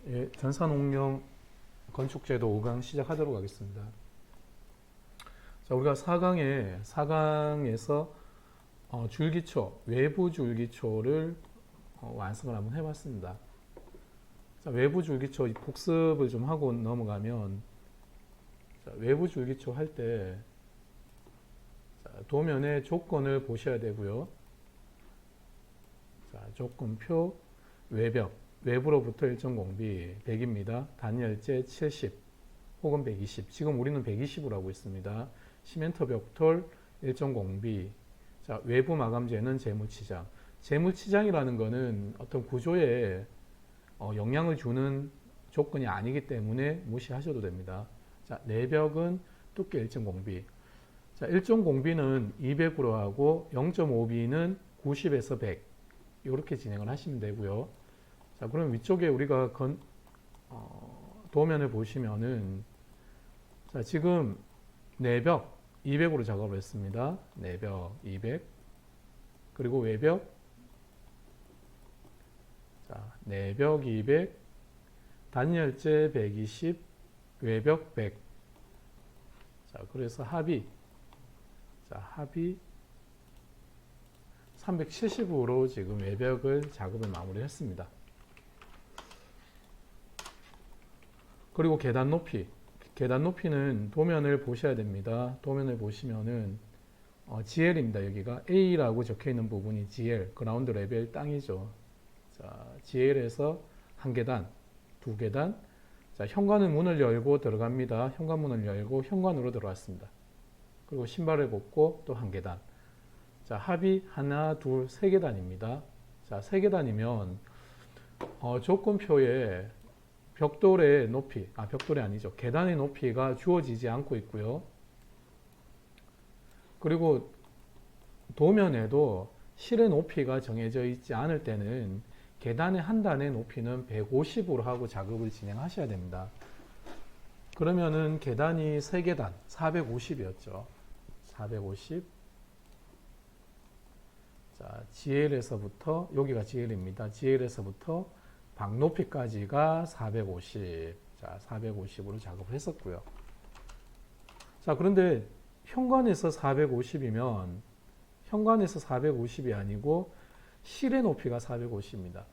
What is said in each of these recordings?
예, 전산옥령 건축제도 5강 시작하도록 하겠습니다. 자, 우리가 4강에서 줄기초, 외부 줄기초를 완성을 한번 해봤습니다. 자, 외부 줄기초 복습을 좀 하고 넘어가면, 자, 외부 줄기초 할 때 도면의 조건을 보셔야 되고요. 자, 조건표, 외벽, 외부로부터 일정 공비 100입니다. 단열재 70 혹은 120. 지금 우리는 120으로 하고 있습니다. 시멘트 벽돌 일정 공비. 자, 외부 마감재는 재무치장. 재무치장이라는 것은 어떤 구조에 영향을 주는 조건이 아니기 때문에 무시하셔도 됩니다. 자, 내벽은 두께 일정 공비. 자, 일정 공비는 200으로 하고 0.5B는 90에서 100. 이렇게 진행을 하시면 되고요. 자, 그럼 위쪽에 우리가 도면을 보시면은, 자, 지금 내벽 200으로 작업을 했습니다. 내벽 200. 그리고 외벽, 자, 내벽 200, 단열재 120, 외벽 100. 자, 그래서 합이, 자, 합이 370으로 지금 외벽을 작업을 마무리했습니다. 그리고 계단 높이. 계단 높이는 도면을 보셔야 됩니다. 도면을 보시면은 GL입니다. 여기가 A라고 적혀 있는 부분이 GL, 그라운드 레벨 땅이죠. 자, GL에서 한 계단, 두 계단. 자, 현관은 문을 열고 들어갑니다. 현관문을 열고 현관으로 들어왔습니다. 그리고 신발을 벗고 또 한 계단. 자, 합이 하나, 둘, 세 계단입니다. 자, 세 계단이면 조건표에 벽돌의 높이, 벽돌이 아니죠. 계단의 높이가 주어지지 않고 있고요. 그리고 도면에도 실의 높이가 정해져 있지 않을 때는 계단의 한 단의 높이는 150으로 하고 작업을 진행하셔야 됩니다. 그러면은 계단이 3계단, 450이었죠. 450. 자, GL에서부터, 여기가 GL입니다. GL에서부터 방 높이까지가 450. 자, 450으로 작업을 했었고요. 자, 그런데 현관에서 450이면 현관에서 450이 아니고 실의 높이가 450입니다.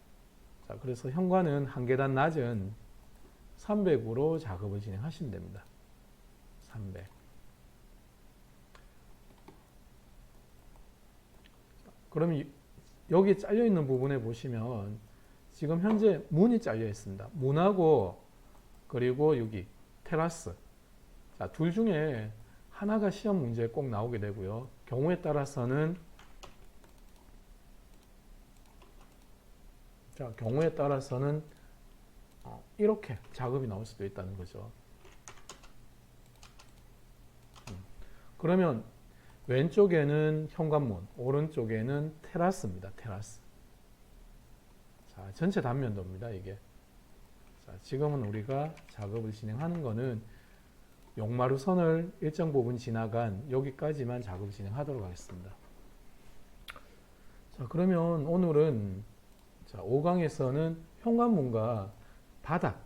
자, 그래서 현관은 한 계단 낮은 300으로 작업을 진행하시면 됩니다. 300. 그럼 여기 잘려 있는 부분에 보시면 지금 현재 문이 잘려 있습니다. 문하고 그리고 여기 테라스. 자, 둘 중에 하나가 시험 문제에 꼭 나오게 되고요. 경우에 따라서는 이렇게 작업이 나올 수도 있다는 거죠. 그러면 왼쪽에는 현관문, 오른쪽에는 테라스입니다. 테라스. 자, 전체 단면도입니다. 이게. 자, 지금은 우리가 작업을 진행하는 거는 용마루 선을 일정 부분 지나간 여기까지만 작업을 진행하도록 하겠습니다. 자, 그러면 오늘은 5강에서는 현관문과 바닥,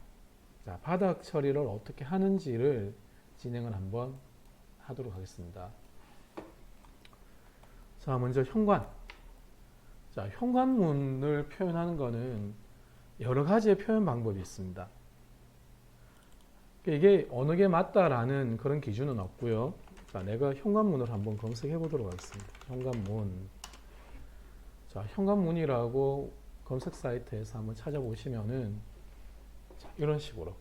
자, 바닥 처리를 어떻게 하는지를 진행을 한번 하도록 하겠습니다. 자, 먼저 현관. 자, 현관문을 표현하는 것은 여러 가지의 표현 방법이 있습니다. 이게 어느 게 맞다라는 그런 기준은 없고요. 자, 내가 현관문을 한번 검색해 보도록 하겠습니다. 현관문. 자, 현관문이라고 검색 사이트에서 한번 찾아보시면은 자, 이런 식으로.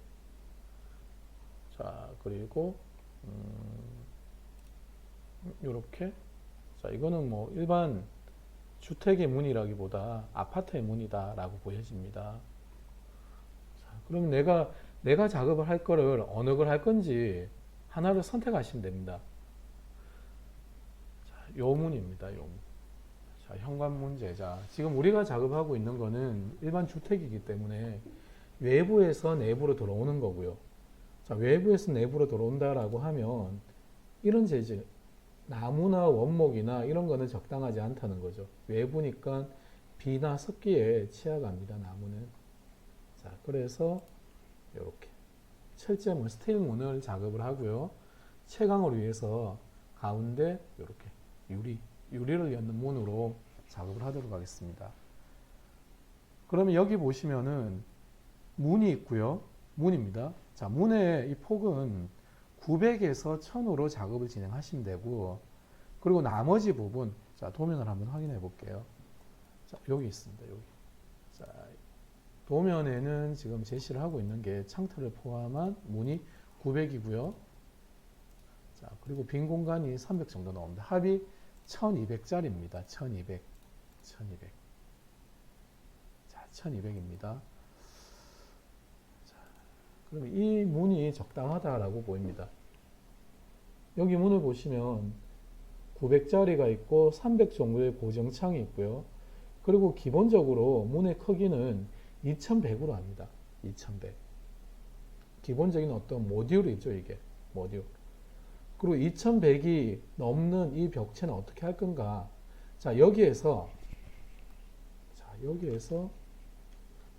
자, 그리고 이렇게. 자, 이거는 뭐 일반 주택의 문이라기보다 아파트의 문이다라고 보여집니다. 자, 그럼 내가 작업을 할 거를 어느 걸 할 건지 하나를 선택하시면 됩니다. 자, 요 문입니다. 요 문. 자, 현관문 제작. 지금 우리가 작업하고 있는 거는 일반 주택이기 때문에 외부에서 내부로 들어오는 거고요. 자, 외부에서 내부로 들어온다라고 하면 이런 재질, 나무나 원목이나 이런 거는 적당하지 않다는 거죠. 외부니까 비나 습기에 취약합니다. 나무는. 자, 그래서 이렇게 철제문, 스테일문을 작업을 하고요. 채광을 위해서 가운데 이렇게 유리를 연 문으로 작업을 하도록 하겠습니다. 그러면 여기 보시면은 문이 있고요. 문입니다. 자, 문의 이 폭은 900에서 1000으로 작업을 진행하시면 되고, 그리고 나머지 부분, 자, 도면을 한번 확인해 볼게요. 자, 여기 있습니다. 여기. 자, 도면에는 지금 제시를 하고 있는 게 창틀을 포함한 문이 900이고요. 자, 그리고 빈 공간이 300 정도 나옵니다. 합이 1200짜리입니다. 1200. 자, 1200입니다. 자, 그러면 이 문이 적당하다라고 보입니다. 여기 문을 보시면 900짜리가 있고 300 정도의 고정창이 있고요. 그리고 기본적으로 문의 크기는 2100으로 합니다. 2100. 기본적인 어떤 모듈이죠, 이게. 모듈. 그리고 2100이 넘는 이 벽체는 어떻게 할 건가? 자, 여기에서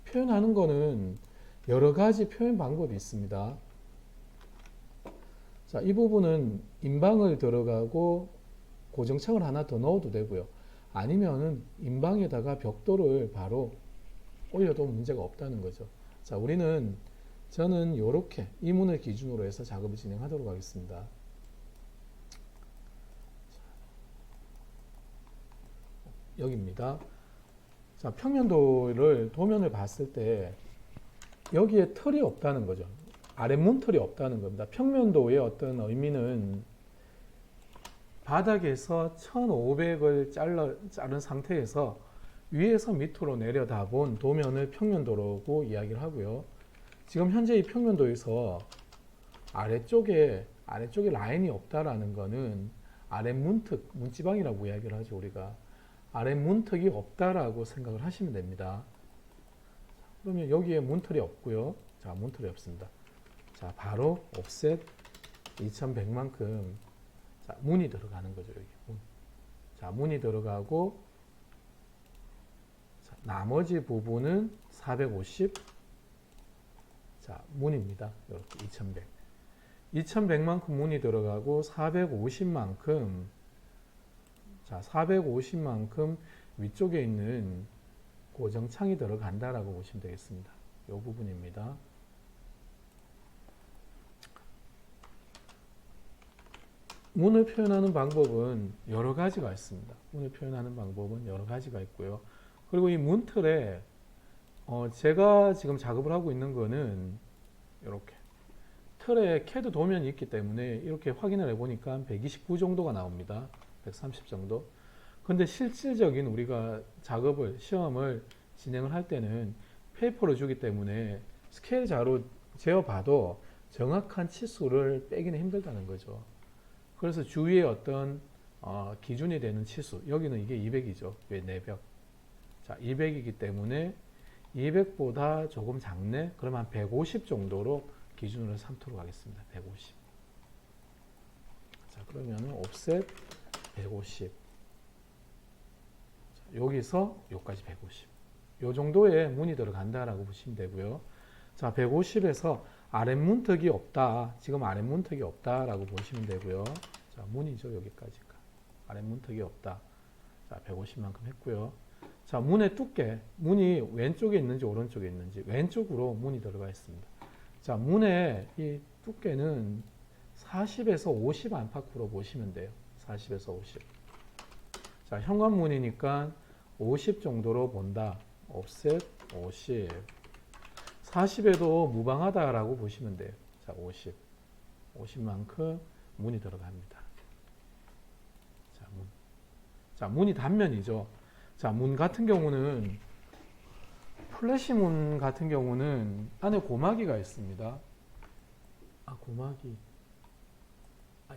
표현하는 거는 여러 가지 표현 방법이 있습니다. 자, 이 부분은 인방을 들어가고 고정창을 하나 더 넣어도 되고요. 아니면은 인방에다가 벽돌을 바로 올려도 문제가 없다는 거죠. 자, 저는 이렇게 이 문을 기준으로 해서 작업을 진행하도록 하겠습니다. 여기입니다. 자, 도면을 봤을 때 여기에 털이 없다는 거죠. 아랫문 털이 없다는 겁니다. 평면도의 어떤 의미는 바닥에서 1500을 자른 상태에서 위에서 밑으로 내려다본 도면을 평면도라고 이야기를 하고요. 지금 현재 이 평면도에서 아래쪽에 라인이 없다라는 거는 문지방이라고 이야기를 하죠, 우리가. 아랫문턱이 없다라고 생각을 하시면 됩니다. 그러면 여기에 문틀이 없고요. 자, 문틀이 없습니다. 자, 바로 옵셋 2100만큼 자, 문이 들어가는 거죠, 여기. 자, 문이 들어가고 자, 나머지 부분은 450 자, 문입니다. 이렇게 2100. 2100만큼 문이 들어가고 450만큼 자, 450만큼 위쪽에 있는 고정창이 들어간다라고 보시면 되겠습니다. 이 부분입니다. 문을 표현하는 방법은 여러 가지가 있습니다. 문을 표현하는 방법은 여러 가지가 있고요. 그리고 이 문틀에 제가 지금 작업을 하고 있는 거는 이렇게 틀에 CAD 도면이 있기 때문에 이렇게 확인을 해보니까 129 정도가 나옵니다. 130 정도. 근데 실질적인 우리가 시험을 진행을 할 때는 페이퍼를 주기 때문에 스케일 자로 재어봐도 정확한 치수를 빼기는 힘들다는 거죠. 그래서 주위에 어떤 기준이 되는 치수, 여기는 이게 200이죠. 왜 내벽. 자, 200이기 때문에 200보다 조금 작네? 그러면 150 정도로 기준으로 삼도록 하겠습니다. 150. 자, 그러면 옵셋 150. 자, 여기서 여기까지 150. 요 정도의 문이 들어간다라고 보시면 되고요. 자, 150에서 아랫문턱이 없다. 지금 아랫문턱이 없다라고 보시면 되고요. 자, 문이죠. 여기까지가. 아랫문턱이 없다. 자, 150만큼 했고요. 자, 문의 두께. 문이 왼쪽에 있는지 오른쪽에 있는지 왼쪽으로 문이 들어가 있습니다. 자, 문의 이 두께는 40에서 50 안팎으로 보시면 돼요. 40에서 50. 자, 현관문이니까 50 정도로 본다. 옵셋 50. 40에도 무방하다라고 보시면 돼요. 자, 50. 50만큼 문이 들어갑니다. 자, 문. 자, 문이 단면이죠. 자, 문 같은 경우는 플래시 문 같은 경우는 안에 고마기가 있습니다. 고마기.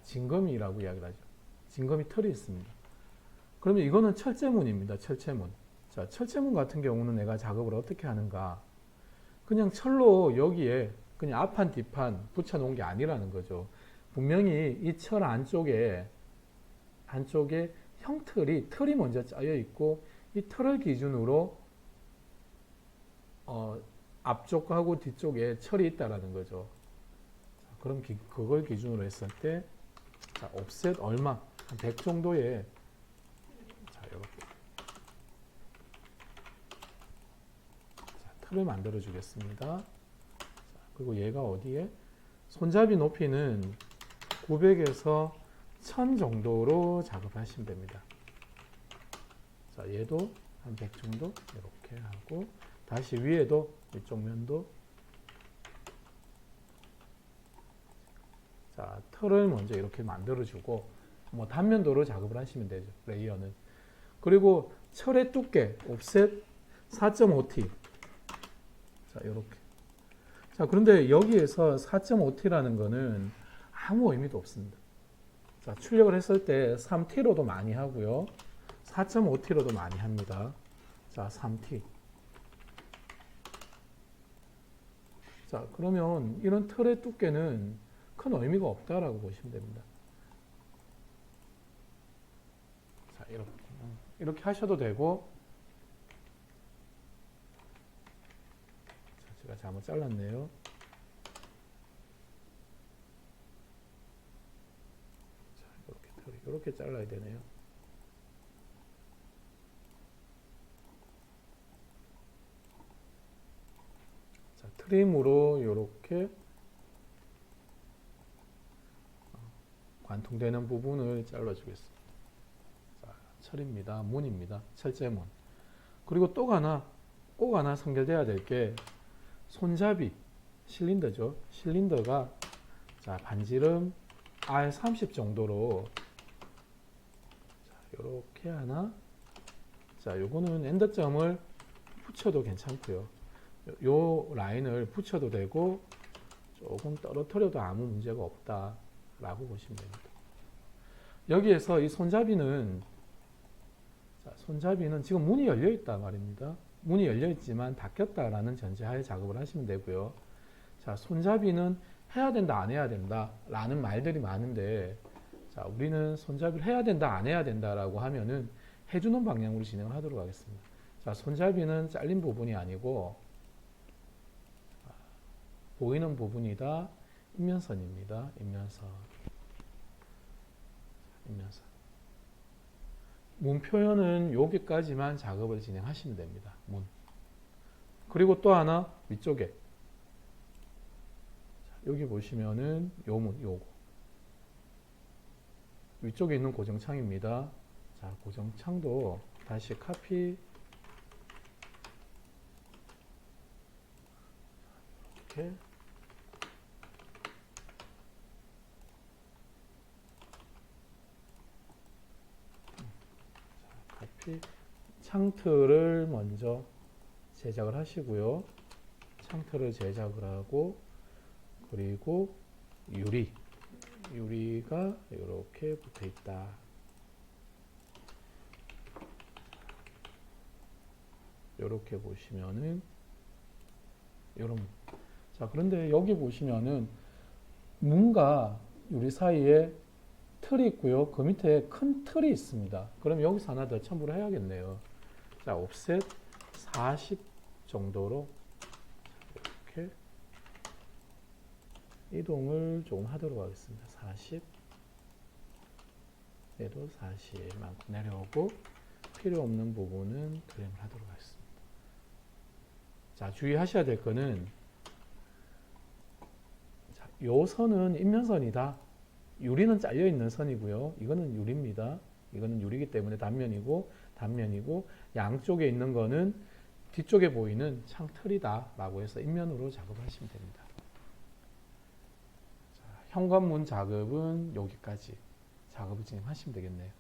징검이라고 이야기를 하죠. 징검이 털이 있습니다. 그러면 이거는 철제문입니다. 철제문. 자, 철제문 같은 경우는 내가 작업을 어떻게 하는가? 그냥 철로 여기에 그냥 앞판 뒷판 붙여 놓은 게 아니라는 거죠. 분명히 이 철 안쪽에 틀이 먼저 짜여 있고 이 틀을 기준으로 앞쪽하고 뒤쪽에 철이 있다라는 거죠. 자, 그럼 그걸 기준으로 했을 때 자, 옵셋 얼마? 한 100 정도의 자, 이렇게 자, 탑을 만들어 주겠습니다. 자, 그리고 얘가 어디에? 손잡이 높이는 900에서 1000 정도로 작업하시면 됩니다. 자, 얘도 한 100 정도 이렇게 하고 다시 위에도 이쪽 면도 자, 털을 먼저 이렇게 만들어주고 뭐 단면도로 작업을 하시면 되죠. 레이어는. 그리고 철의 두께 옵셋 4.5T 자, 이렇게. 자, 그런데 여기에서 4.5T라는 거는 아무 의미도 없습니다. 자, 출력을 했을 때 3T로도 많이 하고요. 4.5T로도 많이 합니다. 자, 3T. 자, 그러면 이런 틀의 두께는 큰 의미가 없다라고 보시면 됩니다. 자, 이렇게 하셔도 되고, 자, 제가 잘못 잘랐네요. 자, 이렇게 잘라야 되네요. 자, 트림으로 이렇게 관통되는 부분을 잘라주겠습니다. 자, 철입니다. 문입니다. 철제문. 그리고 또 하나, 꼭 하나 선결돼야 될 게 손잡이, 실린더죠. 실린더가 자, 반지름 R30 정도로 자, 이렇게 하나. 자, 요거는 엔더점을 붙여도 괜찮고요. 요 라인을 붙여도 되고 조금 떨어뜨려도 아무 문제가 없다라고 보시면 됩니다. 여기에서 이 손잡이는 자, 손잡이는 지금 문이 열려 있다 말입니다. 문이 열려 있지만 닫혔다라는 전제하에 작업을 하시면 되고요. 자, 손잡이는 해야 된다 안 해야 된다 라는 말들이 많은데 자, 우리는 손잡이를 해야 된다 안 해야 된다라고 하면은 해주는 방향으로 진행을 하도록 하겠습니다. 자, 손잡이는 잘린 부분이 아니고 보이는 부분이다. 인면선입니다. 인면선. 문 표현은 여기까지만 작업을 진행하시면 됩니다. 문. 그리고 또 하나 위쪽에 여기 보시면은 요 문, 요거 위쪽에 있는 고정창입니다. 자, 고정창도 다시 카피 이렇게 창틀을 먼저 제작을 하시고요. 창틀을 제작을 하고 그리고 유리가 이렇게 붙어 있다. 이렇게 보시면은 이런 자, 그런데 여기 보시면은 문과 유리 사이에 틀이 있고요. 그 밑에 큰 틀이 있습니다. 그럼 여기서 하나 더 첨부를 해야겠네요. 자, 옵셋 40 정도로 이렇게 이동을 조금 하도록 하겠습니다. 40 얘도 40만큼 내려오고 필요 없는 부분은 트림을 하도록 하겠습니다. 자, 주의하셔야 될 거는 자, 요 선은 인면선이다. 유리는 잘려 있는 선이고요. 이거는 유리입니다. 이거는 유리이기 때문에 단면이고 양쪽에 있는 거는 뒤쪽에 보이는 창틀이다 라고 해서 인면으로 작업하시면 됩니다. 자, 현관문 작업은 여기까지 작업을 진행하시면 되겠네요.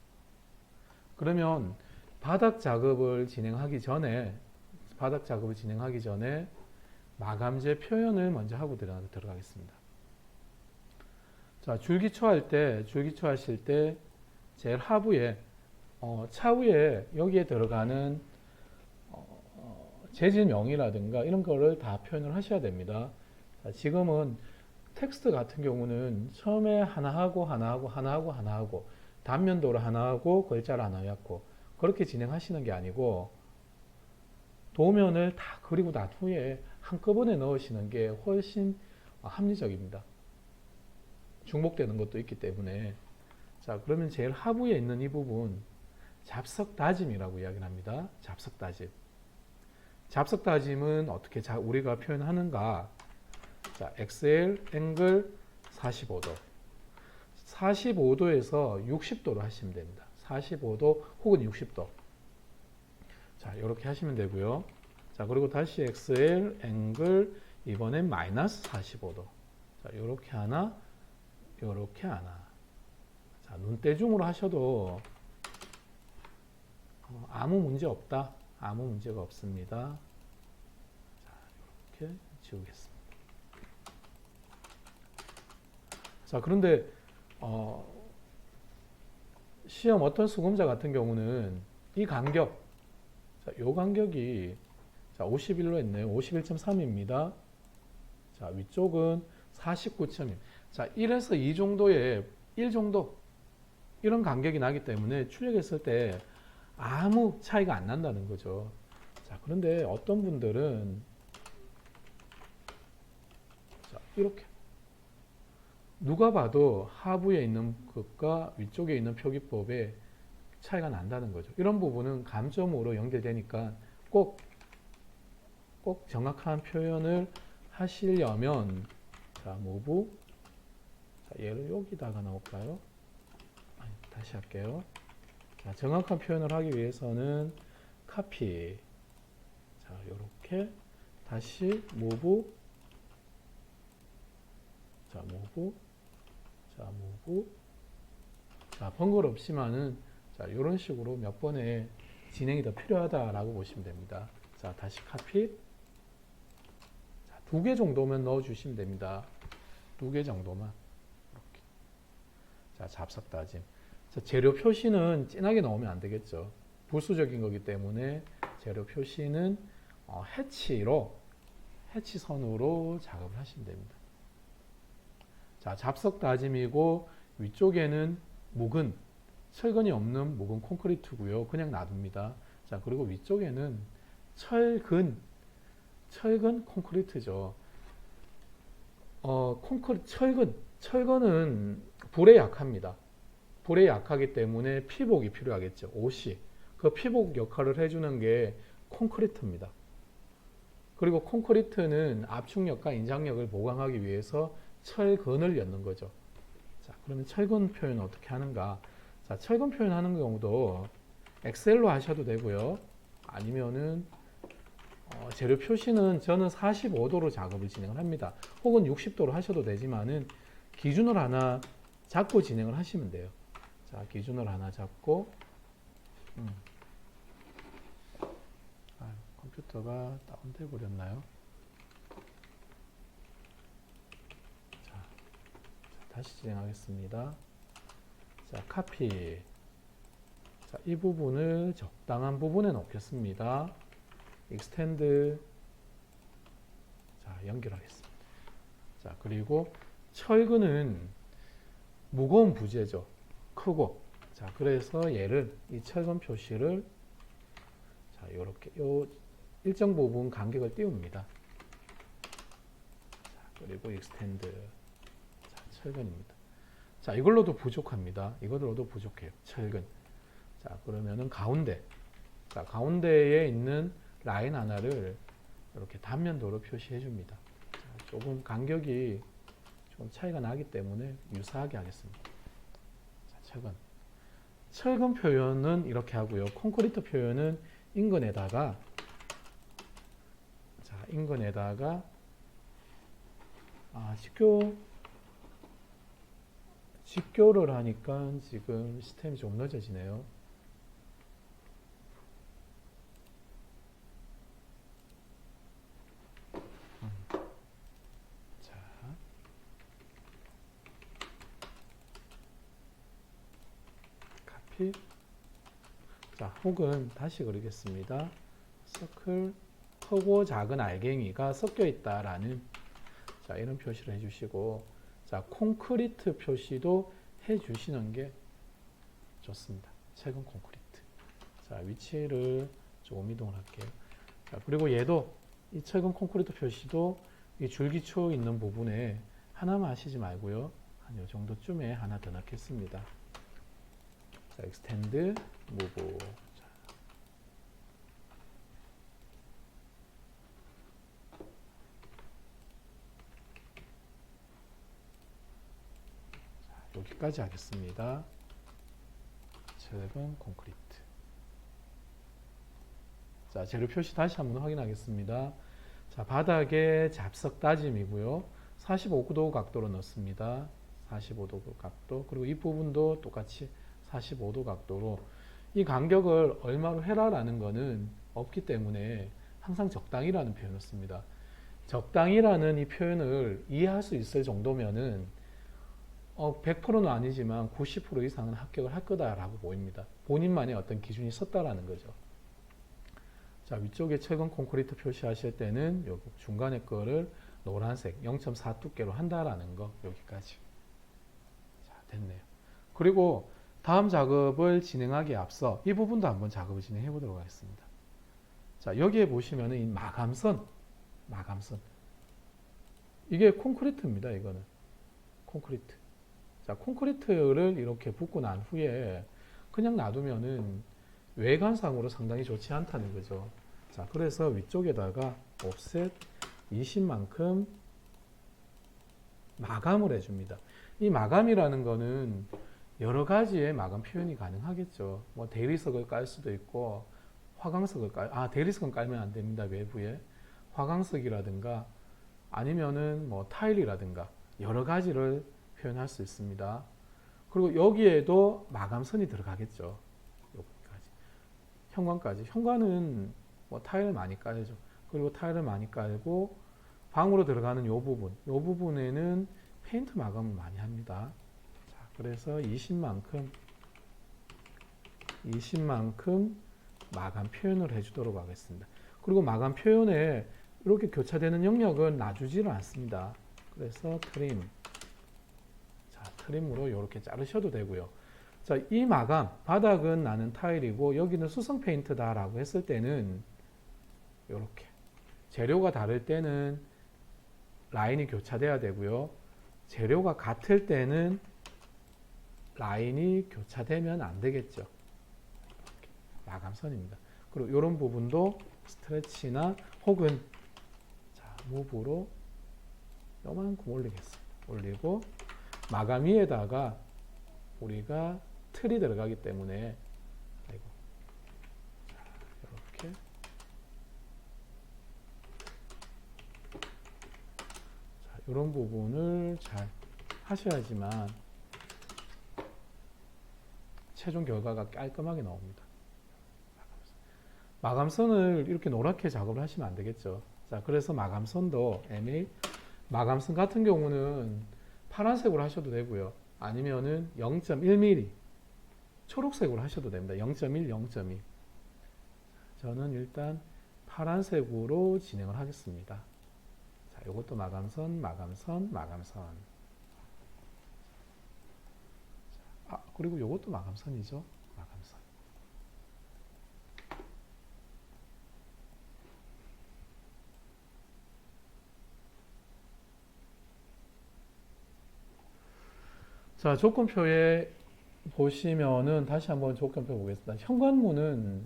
그러면 바닥 작업을 진행하기 전에 마감재 표현을 먼저 하고 들어가겠습니다. 자, 줄기초하실 때 제일 하부에 차후에 여기에 들어가는 재질명이라든가 이런 거를 다 표현을 하셔야 됩니다. 자, 지금은 텍스트 같은 경우는 처음에 하나 하고 단면도를 하나 하고 글자를 하나 였고 그렇게 진행하시는 게 아니고 도면을 다 그리고 난 후에 한꺼번에 넣으시는 게 훨씬 합리적입니다. 중복되는 것도 있기 때문에. 자, 그러면 제일 하부에 있는 이 부분 잡석 다짐이라고 이야기를 합니다. 잡석 다짐. 잡석 다짐은 어떻게 우리가 표현하는가? 자, XL 앵글 45도. 45도에서 60도로 하시면 됩니다. 45도 혹은 60도. 자, 이렇게 하시면 되고요. 자, 그리고 다시 XL 앵글 이번엔 마이너스 45도. 자, 이렇게 하나, 이렇게 하나. 자, 눈대중으로 하셔도 아무 문제 없다. 아무 문제가 없습니다. 자, 이렇게 지우겠습니다. 자, 그런데 시험 어떤 수검자 같은 경우는 이 간격, 자, 요 간격이 자, 51로 했네요. 51.3입니다. 자, 위쪽은 49.1. 자, 1에서 2 정도의 1 정도 이런 간격이 나기 때문에 출력했을 때 아무 차이가 안 난다는 거죠. 자, 그런데 어떤 분들은 자, 이렇게 누가 봐도 하부에 있는 것과 위쪽에 있는 표기법에 차이가 난다는 거죠. 이런 부분은 감점으로 연결되니까 꼭 정확한 표현을 하시려면 자, 모브 자, 얘를 여기다가 넣을까요? 아니, 다시 할게요. 자, 정확한 표현을 하기 위해서는 카피 자, 요렇게 다시 모브 자, 모브 자, 모브 자, 번거롭지만은 자, 이런 식으로 몇 번의 진행이 더 필요하다라고 보시면 됩니다. 자, 다시 카피. 자, 2개 정도면 넣어 주시면 됩니다. 2개 정도만. 이렇게. 자, 잡석 다짐. 자, 재료 표시는 진하게 넣으면 안 되겠죠. 부수적인 거기 때문에 재료 표시는 해치선으로 작업을 하시면 됩니다. 자, 잡석 다짐이고 위쪽에는 묵은 철근이 없는 묵은 콘크리트고요. 그냥 놔둡니다. 자, 그리고 위쪽에는 철근 콘크리트죠. 철근은 불에 약합니다. 불에 약하기 때문에 피복이 필요하겠죠. 옷이. 그 피복 역할을 해주는 게 콘크리트입니다. 그리고 콘크리트는 압축력과 인장력을 보강하기 위해서 철근을 엮는 거죠. 자, 그러면 철근 표현 어떻게 하는가? 자, 철근 표현하는 경우도 엑셀로 하셔도 되고요. 아니면은 재료 표시는 저는 45도로 작업을 진행을 합니다. 혹은 60도로 하셔도 되지만은 기준을 하나 잡고 진행을 하시면 돼요. 자, 기준을 하나 잡고 컴퓨터가 다운돼 버렸나요? 자, 다시 진행하겠습니다. 자, 카피. 자, 이 부분을 적당한 부분에 놓겠습니다. 익스텐드. 자, 연결하겠습니다. 자, 그리고 철근은 무거운 부재죠. 크고. 자, 그래서 얘를 이 철근 표시를 자, 요렇게 요 일정 부분 간격을 띄웁니다. 자, 그리고 익스텐드. 자, 철근입니다. 자, 이걸로도 부족합니다. 이걸로도 부족해요. 철근. 자, 그러면은 가운데. 자, 가운데에 있는 라인 하나를 이렇게 단면도로 표시해 줍니다. 자, 조금 간격이 좀 차이가 나기 때문에 유사하게 하겠습니다. 자, 철근 표현은 이렇게 하고요. 콘크리트 표현은 인근에다가 자, 인근에다가 직교를 하니까 지금 시스템이 좀 늦어지네요. 자, 카피. 자, 혹은 다시 그리겠습니다. 서클 크고 작은 알갱이가 섞여 있다라는 자, 이런 표시를 해주시고 자, 콘크리트 표시도 해주시는 게 좋습니다. 최근 콘크리트. 자, 위치를 조금 이동을 할게요. 자, 그리고 얘도 이 철근 콘크리트 표시도 이 줄기초 있는 부분에 하나만 하시지 말고요. 한 요 정도쯤에 하나 더 넣겠습니다. 자, extend, move. 자, 여기까지 하겠습니다. 철근 콘크리트. 자, 재료 표시 다시 한번 확인하겠습니다. 자, 바닥에 잡석 다짐이고요. 45도 각도로 넣습니다. 45도 각도. 그리고 이 부분도 똑같이 45도 각도로. 이 간격을 얼마로 해라라는 거는 없기 때문에 항상 적당히라는 표현을 씁니다. 적당히라는 이 표현을 이해할 수 있을 정도면은 100%는 아니지만 90% 이상은 합격을 할 거다라고 보입니다. 본인만의 어떤 기준이 섰다라는 거죠. 자, 위쪽에 철근 콘크리트 표시하실 때는 여기 중간에 거를 노란색 0.4 두께로 한다라는 거 여기까지. 자, 됐네요. 그리고 다음 작업을 진행하기에 앞서 이 부분도 한번 작업을 진행해 보도록 하겠습니다. 자, 여기에 보시면은 이 마감선. 이게 콘크리트입니다. 이거는 콘크리트. 자, 콘크리트를 이렇게 붓고 난 후에 그냥 놔두면은 외관상으로 상당히 좋지 않다는 거죠. 자, 그래서 위쪽에다가 offset 20만큼 마감을 해줍니다. 이 마감이라는 거는 여러 가지의 마감 표현이 가능하겠죠. 뭐 대리석을 깔 수도 있고 화강석을 대리석은 깔면 안 됩니다. 외부에 화강석이라든가 아니면은 뭐 타일이라든가 여러 가지를 표현할 수 있습니다. 그리고 여기에도 마감선이 들어가겠죠. 여기까지 현관까지. 현관은 뭐 타일을 많이 깔죠. 그리고 타일을 많이 깔고 방으로 들어가는 이 부분에는 페인트 마감을 많이 합니다. 자, 그래서 20만큼 마감 표현을 해주도록 하겠습니다. 그리고 마감 표현에 이렇게 교차되는 영역은 놔주지를 않습니다. 그래서 트림, 자, 트림으로 이렇게 자르셔도 되고요. 자, 이 마감, 바닥은 나는 타일이고 여기는 수성 페인트다라고 했을 때는 이렇게 재료가 다를 때는 라인이 교차돼야 되고요. 재료가 같을 때는 라인이 교차되면 안 되겠죠. 이렇게 마감선입니다. 그리고 이런 부분도 스트레치나 혹은 자, 무브로 요만큼 올리겠습니다. 올리고 마감 위에다가 우리가 틀이 들어가기 때문에 이렇게 이런 부분을 잘 하셔야지만 최종 결과가 깔끔하게 나옵니다. 마감선을 이렇게 노랗게 작업을 하시면 안 되겠죠. 자, 그래서 마감선도 마감선 같은 경우는 파란색으로 하셔도 되고요. 아니면은 0.1mm 초록색으로 하셔도 됩니다. 0.1, 0.2. 저는 일단 파란색으로 진행을 하겠습니다. 자, 이것도 마감선. 그리고 이것도 마감선이죠. 마감선. 자, 조건표에 보시면은 다시 한번 조건표 보겠습니다. 현관문은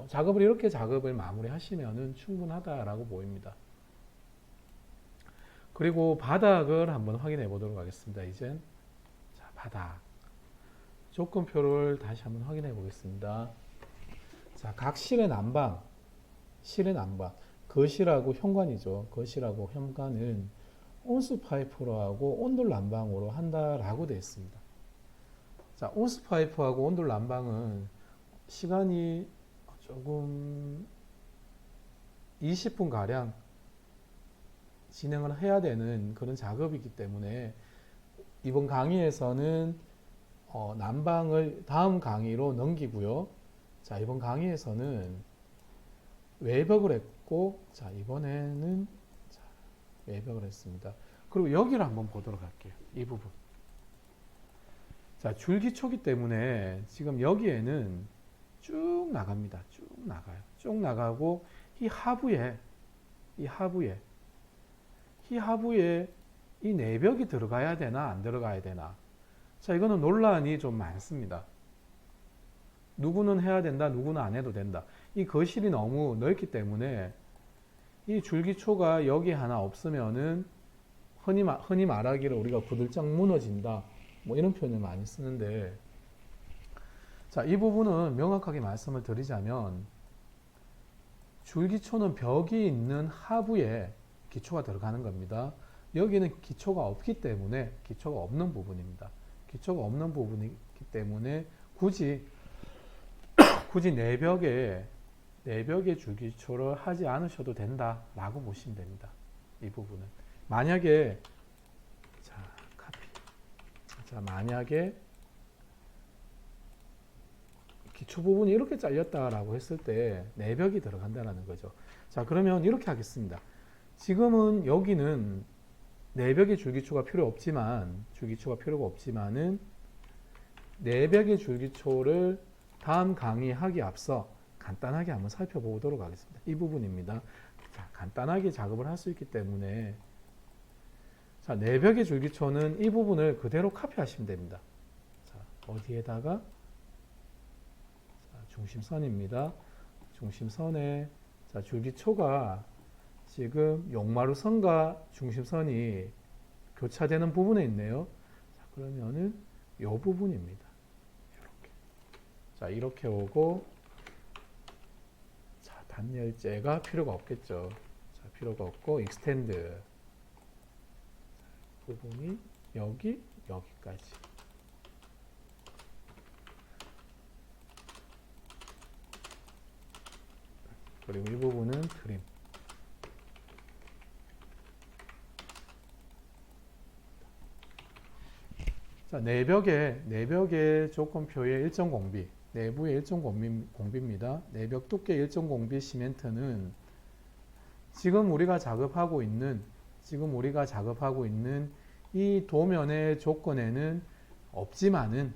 작업을 마무리 하시면은 충분하다라고 보입니다. 그리고 바닥을 한번 확인해 보도록 하겠습니다. 이젠 자, 바닥 조건표를 다시 한번 확인해 보겠습니다. 자, 각 실의 난방, 거실하고 현관이죠. 거실하고 현관은 온수 파이프로 하고 온돌 난방으로 한다라고 되어 있습니다. 자, 온수 파이프하고 온돌 난방은 시간이 조금 20분 가량 진행을 해야 되는 그런 작업이기 때문에 이번 강의에서는 난방을 다음 강의로 넘기고요. 자, 이번 강의에서는 외벽을 했고, 자, 이번에는 자, 외벽을 했습니다. 그리고 여기를 한번 보도록 할게요. 이 부분. 자, 줄기초기 때문에 지금 여기에는 쭉 나갑니다. 쭉 나가요. 쭉 나가고 이 하부에 이 하부에 이 내벽이 들어가야 되나 안 들어가야 되나. 자, 이거는 논란이 좀 많습니다. 누구는 해야 된다, 누구는 안 해도 된다. 이 거실이 너무 넓기 때문에 이 줄기초가 여기 하나 없으면은 흔히 말하기를 우리가 구들짝 무너진다, 뭐 이런 표현을 많이 쓰는데, 자, 이 부분은 명확하게 말씀을 드리자면 줄기초는 벽이 있는 하부에 기초가 들어가는 겁니다. 여기는 기초가 없기 때문에, 기초가 없는 부분입니다. 기초가 없는 부분이기 때문에 굳이 내벽에 줄기초를 하지 않으셔도 된다라고 보시면 됩니다. 이 부분은 만약에 만약에 기초 부분이 이렇게 잘렸다라고 했을 때 내벽이 들어간다는 거죠. 자, 그러면 이렇게 하겠습니다. 지금은 여기는 내벽의 줄기초가 필요가 없지만은 내벽의 줄기초를 다음 강의하기 앞서 간단하게 한번 살펴보도록 하겠습니다. 이 부분입니다. 자, 간단하게 작업을 할 수 있기 때문에, 자, 내벽의 줄기초는 이 부분을 그대로 카피하시면 됩니다. 자, 어디에다가 중심선입니다. 중심선에, 자, 줄기초가 지금 용마루선과 중심선이 교차되는 부분에 있네요. 자, 그러면은 이 부분입니다. 이렇게. 자, 이렇게 오고, 자, 단열재가 필요가 없겠죠. 자, 필요가 없고, 익스텐드. 부분이 여기까지. 그리고 이 부분은 트림. 자, 내벽의 조건표의 일정 공비, 내부의 일정 공비입니다. 내벽 두께 일정 공비 시멘트는 지금 우리가 작업하고 있는 이 도면의 조건에는 없지만은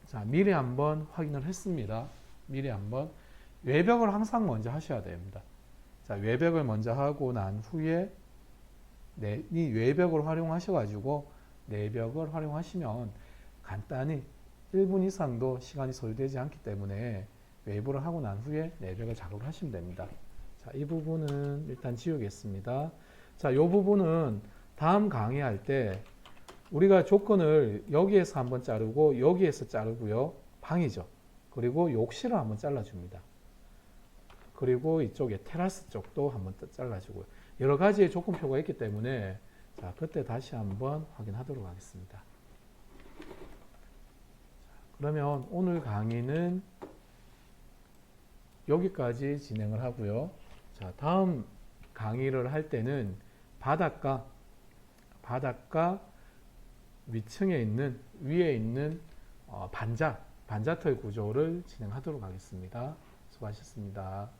자, 미리 한번 확인을 했습니다. 미리 한번 외벽을 항상 먼저 하셔야 됩니다. 자, 외벽을 먼저 하고 난 후에 이 외벽을 활용하셔가지고 내벽을 활용하시면 간단히 1분 이상도 시간이 소요되지 않기 때문에 외부를 하고 난 후에 내벽을 작업을 하시면 됩니다. 자, 이 부분은 일단 지우겠습니다. 자, 이 부분은 다음 강의할 때 우리가 조건을 여기에서 한번 자르고 여기에서 자르고요. 방이죠. 그리고 욕실을 한번 잘라줍니다. 그리고 이쪽에 테라스 쪽도 한번 잘라주고요. 여러 가지의 조건표가 있기 때문에, 자, 그때 다시 한번 확인하도록 하겠습니다. 자, 그러면 오늘 강의는 여기까지 진행을 하고요. 자, 다음 강의를 할 때는 바닥과 위에 있는 반자틀 구조를 진행하도록 하겠습니다. 수고하셨습니다.